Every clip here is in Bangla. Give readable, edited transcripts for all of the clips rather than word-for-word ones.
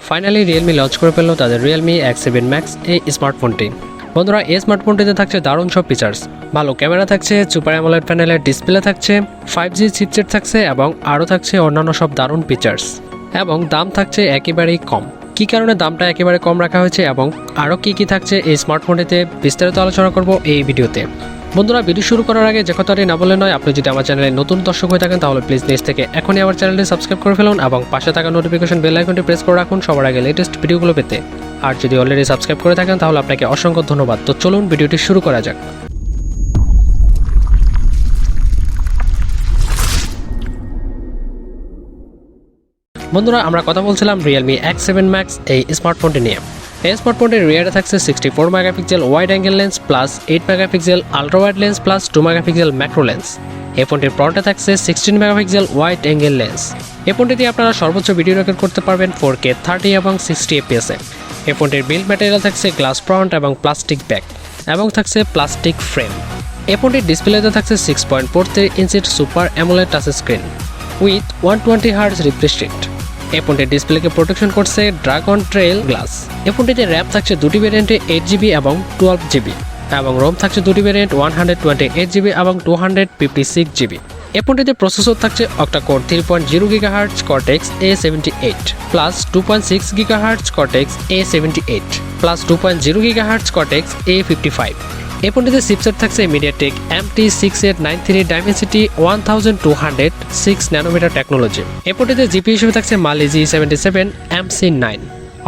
ফাইনালি রিয়েলমি লঞ্চ করে ফেললো তাদের Realme X7 Max এই স্মার্টফোনটি। বন্ধুরা, এই স্মার্টফোনটিতে থাকছে দারুণ সব ফিচার্স। ভালো ক্যামেরা থাকছে, সুপার অ্যামোলেড প্যানেলের ডিসপ্লে থাকছে, 5G চিপসেট থাকছে এবং আরও থাকছে অন্যান্য সব দারুণ ফিচার্স। এবং দাম থাকছে একেবারেই কম। কী কারণে দামটা একেবারে কম রাখা হয়েছে এবং আরও কী থাকছে এই স্মার্টফোনটিতে বিস্তারিত আলোচনা করব এই ভিডিওতে। বন্ধুরা, ভিডিও শুরু করার আগে যে কথাটি না বলে নয়, আপনি যদি আমার চ্যানেলে নতুন দর্শক হয়ে থাকেন তাহলে প্লিজ নিজ থেকে এখনই আমার চ্যানেলটি সাবস্ক্রাইব করে ফেলুন এবং পাশে থাকা নোটিফিকেশন বেল আইকনটি প্রেস করে রাখুন সবার আগে লেটেস্ট ভিডিওগুলো পেতে। আর যদি অলরেডি সাবস্ক্রাইব করে থাকেন তাহলে আপনাকে অসংখ্য ধন্যবাদ। তো চলুন ভিডিওটি শুরু করা যাক। বন্ধুরা, আমরা কথা বলছিলাম Realme X7 Max এই স্মার্টফোনটি নিয়ে। এই স্মার্টফোনটির রিয়ারে থাকছে 64 megapixel wide angle lens plus 8 megapixel ultra wide lens plus 2 megapixel macro lens. এই ফোনটির ফ্রন্টে থাকছে 16 মেগাপিক্সেল ওয়াইড অ্যাঙ্গেল লেন্স। এই ফোনটি দিয়ে আপনারা সর্বোচ্চ ভিডিও রেকর্ড করতে পারবেন 4K 30 এবং 60 FPS-এ। এই ফোনটির বিল্ড ম্যাটেরিয়াল থাকছে গ্লাস ফ্রন্ট এবং প্লাস্টিক ব্যাক এবং থাকছে প্লাস্টিক ফ্রেম। এই ফোনটির ডিসপ্লেতে থাকছে 6.43 ইঞ্চির super AMOLED touch screen with 120 Hz refresh rate. এই ফোনটির ডিসপ্লেকে প্রোটেকশন করছে ড্রাগন ট্রেল গ্লাস। এই ফোনটিতে র্যাম থাকছে দুটি ভেরিয়েন্টে 8GB এবং 12GB এবং রোম থাকছে দুটি ভেরিয়েন্ট 128GB এবং 256GB। এই ফোনটিতে প্রসেসর থাকছে octa-core 3.0 GHz Cortex A78 plus 2.6 GHz Cortex A78 plus 2.0 GHz Cortex A55। এই ফোনটিতে চিপসেট থাকছে MediaTek MT6893 Dimensity 1206 nanometre technology. এই ফোনটিতে জিপি হিসেবে থাকছে Mali G77 MC9,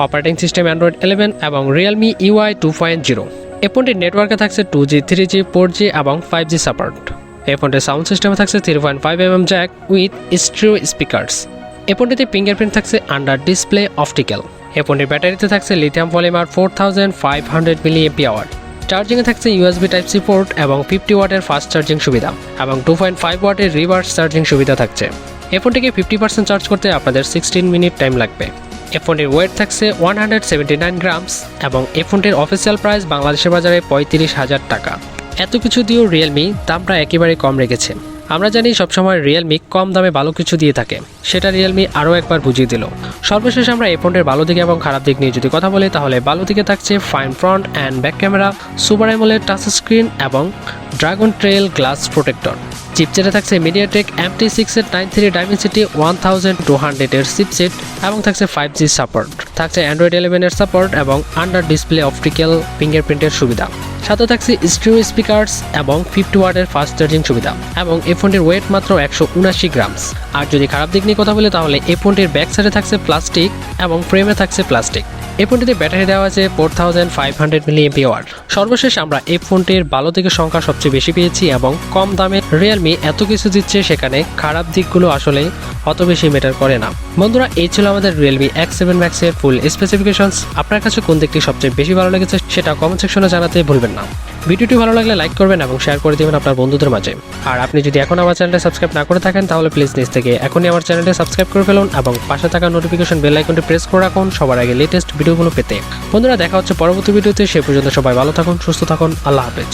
operating system Android 11 এবং Realme UI 2.0। এই ফোনটির নেটওয়ার্কে থাকছে 2G 3G 4G এবং 5G সাপোর্ট। এই ফোনটির সাউন্ড সিস্টেমে থাকছে 3.5mm Jack with stereo speakers. এই ফোনটিতে ফিঙ্গারপ্রিন্ট থাকছে আন্ডার ডিসপ্লে অপটিক্যাল। এই ফোনটির ব্যাটারিতে থাকছে লিথিয়াম পলিমার 4500 mAh। চার্জিংয়ে থাকছে USB Type-C পোর্ট এবং 50 ওয়াটের ফাস্ট চার্জিং সুবিধা এবং 2.5 ওয়াটের রিভার্স চার্জিং সুবিধা থাকছে। এই ফোনটিকে 50% চার্জ করতে আপনাদের 16 মিনিট টাইম লাগবে। এই ফোনটির ওয়েট থাকছে 179 গ্রামস এবং এই ফোনটির অফিসিয়াল প্রাইস বাংলাদেশের বাজারে 35,000 টাকা। এত কিছু দিয়েও রিয়েলমি দামটা একেবারে কম রেখেছে। আমরা জানি সবসময় রিয়েলমি কম দামে ভালো কিছু দিয়ে থাকে, সেটা রিয়েলমি আরও একবার বুঝিয়ে দিল। সর্বশেষ আমরা এই ফোনটির ভালো দিক এবং খারাপ দিক নিয়ে যদি কথা বলি তাহলে ভালো দিকে থাকছে fine front and back camera, super AMOLED touch screen এবং ড্রাগন ট্রেল গ্লাস প্রোটেক্টর। চিপসেটে থাকছে MediaTek MT6893 Dimensity 1200 এর চিপসেট এবং থাকছে 5G সাপোর্ট, থাকছে Android 11 এর সাপোর্ট এবং আন্ডার ডিসপ্লে অপটিক্যাল ফিঙ্গারপ্রিন্টের সুবিধা। সাথে থাকছে স্টিরিও স্পিকার্স এবং 50 ওয়াটের ফাস্ট চার্জিং সুবিধা এবং এই ফোনটির ওয়েট মাত্র 179 গ্রামস। আর যদি খারাপ দিক নিয়ে কথা বলি তাহলে এই ফোনটির ব্যাক সাইডে থাকছে প্লাস্টিক এবং ফ্রেমে থাকছে প্লাস্টিক। এই ফোনটিতে ব্যাটারি দেওয়া আছে 4500 mAh। সর্বশেষ আমরা এই ফোনটির ভালো দিকের সংখ্যা সবচেয়ে বেশি পেয়েছি এবং কম দামে রিয়েলমি এত কিছু দিচ্ছে, সেখানে খারাপ দিকগুলো আসলে অত বেশি ম্যাটার করে না। বন্ধুরা, এই ছিল আমাদের Realme X7 Max এর ফুল স্পেসিফিকেশনস। আপনার কাছে কোন দিকটি সবচেয়ে বেশি ভালো লেগেছে সেটা কমেন্ট সেকশনে জানাতে ভুলবেন না। ভিডিওটি ভালো লাগলে লাইক করবেন এবং শেয়ার করে দেবেন আপনার বন্ধুদের মাঝে। আর আপনি যদি এখন আমার চ্যানেলটি সাবস্ক্রাইব না করে থাকেন তাহলে প্লিজ নিজ থেকে এখনই আমার চ্যানেলটি সাবস্ক্রাইব করে ফেলুন এবং পাশে থাকা নোটিফিকেশন বেল আইকনটি প্রেস করে রাখুন সবার আগে লেটেস্ট ভিডিওগুলো পেতে। বন্ধুরা, দেখা হচ্ছে পরবর্তী ভিডিওতে। সে পর্যন্ত সবাই ভালো থাকুন, সুস্থ থাকুন। আল্লাহ হাফেজ।